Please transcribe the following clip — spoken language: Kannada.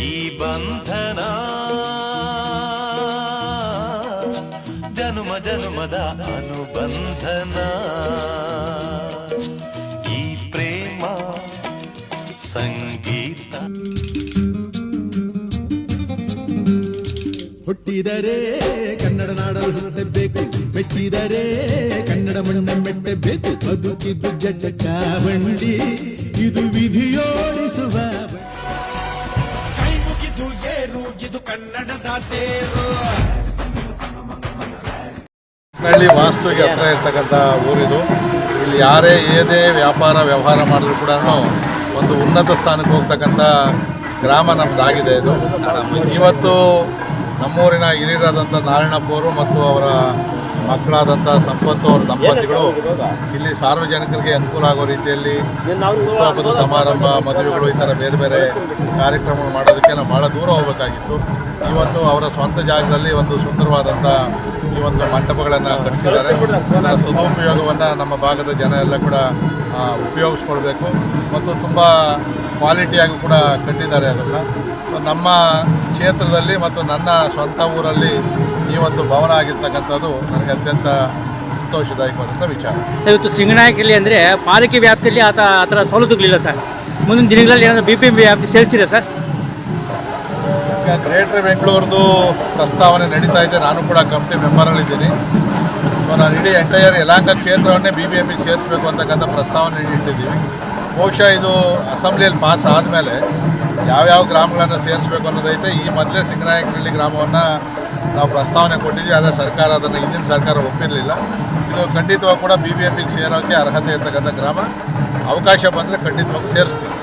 ಈ ಬಂಧನ ಜನುಮ ಜನುಮದ ಅನುಬಂಧನ, ಈ ಪ್ರೇಮ ಸಂಗೀತ. ಹುಟ್ಟಿದರೆ ಕನ್ನಡ ನಾಡಲು ಹುಟ್ಟಬೇಕು, ಮೆಚ್ಚಿದರೆ ಕನ್ನಡ ಮಣ್ಣ ಮೆಟ್ಟಬೇಕು. ಬದುಕಿದ್ದು ಜಟಕ ಬಂಡಿ, ಇದು ವಿಧಿಯೋಡಿಸುವ ಕೈ ಮುಗಿದು ಏರು, ಇದು ಕನ್ನಡದ ತೇರು. ಹಳ್ಳಿ ವಾಸ್ತುವಿಗೆ ಹತ್ರ ಇರ್ತಕ್ಕಂಥ ಊರಿದು. ಇಲ್ಲಿ ಯಾರೇ ಏನೇ ವ್ಯಾಪಾರ ವ್ಯವಹಾರ ಮಾಡಿದ್ರು ಕೂಡ ಒಂದು ಉನ್ನತ ಸ್ಥಾನಕ್ಕೆ ಹೋಗ್ತಕ್ಕಂಥ ಗ್ರಾಮ ನಮ್ಮದಾಗಿದೆ ಇದು. ಇವತ್ತು ನಮ್ಮೂರಿನ ಹಿರಿಯರಾದಂಥ ನಾರಾಯಣಪ್ಪವರು ಮತ್ತು ಅವರ ಮಕ್ಕಳಾದಂಥ ಸಂಪತ್ತು ಅವರ ದಂಪತಿಗಳು ಇಲ್ಲಿ ಸಾರ್ವಜನಿಕರಿಗೆ ಅನುಕೂಲ ಆಗೋ ರೀತಿಯಲ್ಲಿ ಹುಟ್ಟುಹಬ್ಬದ ಸಮಾರಂಭ, ಮದುವೆಗಳು, ಈ ಥರ ಬೇರೆ ಬೇರೆ ಕಾರ್ಯಕ್ರಮಗಳು ಮಾಡೋದಕ್ಕೆ ನಾವು ಭಾಳ ದೂರ ಹೋಗಬೇಕಾಗಿತ್ತು. ಇವತ್ತು ಅವರ ಸ್ವಂತ ಜಾಗದಲ್ಲಿ ಒಂದು ಸುಂದರವಾದಂಥ ಈ ಒಂದು ಮಂಟಪಗಳನ್ನು ಕಟ್ಟಿಸಿದ್ದಾರೆ. ಇದರ ಸದುಪಯೋಗವನ್ನು ನಮ್ಮ ಭಾಗದ ಜನ ಎಲ್ಲ ಕೂಡ ಉಪಯೋಗಿಸ್ಕೊಳ್ಬೇಕು ಮತ್ತು ತುಂಬ ಕ್ವಾಲಿಟಿಯಾಗಿ ಕೂಡ ಕಟ್ಟಿದ್ದಾರೆ. ಅದನ್ನು ನಮ್ಮ ಕ್ಷೇತ್ರದಲ್ಲಿ ಮತ್ತು ನನ್ನ ಸ್ವಂತ ಊರಲ್ಲಿ ಈ ಒಂದು ಭವನ ಆಗಿರ್ತಕ್ಕಂಥದ್ದು ನನಗೆ ಅತ್ಯಂತ ಸಂತೋಷದಾಯಕವಾದಂಥ ವಿಚಾರ. ಸರ್, ಇವತ್ತು ಸಿಂಗನಾಯಕಲ್ಲಿ ಅಂದರೆ ಪಾಲಿಕೆ ವ್ಯಾಪ್ತಿಯಲ್ಲಿ ಆ ಥರ ಸವಲತ್ತುಗಳಿಲ್ಲ ಸರ್. ಮುಂದಿನ ದಿನಗಳಲ್ಲಿ ಏನಾದರೂ BBMP ವ್ಯಾಪ್ತಿ ಸೇರಿಸ್ತೀರಾ ಸರ್? ಈಗ ಗ್ರೇಟರ್ ಬೆಂಗಳೂರದು ಪ್ರಸ್ತಾವನೆ ನಡೀತಾ ಇದೆ. ನಾನು ಕೂಡ ಕಮಿಟಿ ಮೆಂಬರಲ್ಲಿದ್ದೀನಿ. ಸೊ ನಾನು ಇಡೀ ಎಂಟೈರ್ ಯಲಹಂಕ ಕ್ಷೇತ್ರವನ್ನೇ BBMPಗೆ ಸೇರಿಸಬೇಕು ಅಂತಕ್ಕಂಥ ಪ್ರಸ್ತಾವನೆ ಇಟ್ಟಿದ್ದೀವಿ. ಬಹುಶಃ ಇದು ಅಸೆಂಬ್ಲಿಯಲ್ಲಿ ಪಾಸ್ ಆದಮೇಲೆ ಯಾವ್ಯಾವ ಗ್ರಾಮಗಳನ್ನು ಸೇರಿಸಬೇಕು ಅನ್ನೋದೈತೆ. ಈ ಮೊದಲೇ ಸಿಂಗನಾಯಕನಹಳ್ಳಿ ಗ್ರಾಮವನ್ನು ನಾವು ಪ್ರಸ್ತಾವನೆ ಕೊಟ್ಟಿದ್ವಿ, ಆದರೆ ಸರ್ಕಾರ ಅದನ್ನು ಹಿಂದಿನ ಸರ್ಕಾರ ಒಪ್ಪಿರಲಿಲ್ಲ. ಇದು ಖಂಡಿತವಾಗಿ ಕೂಡ BBMPಗೆ ಸೇರೋಕ್ಕೆ ಅರ್ಹತೆ ಇರ್ತಕ್ಕಂಥ ಗ್ರಾಮ. ಅವಕಾಶ ಬಂದರೆ ಖಂಡಿತವಾಗಿ ಸೇರಿಸ್ತೀವಿ.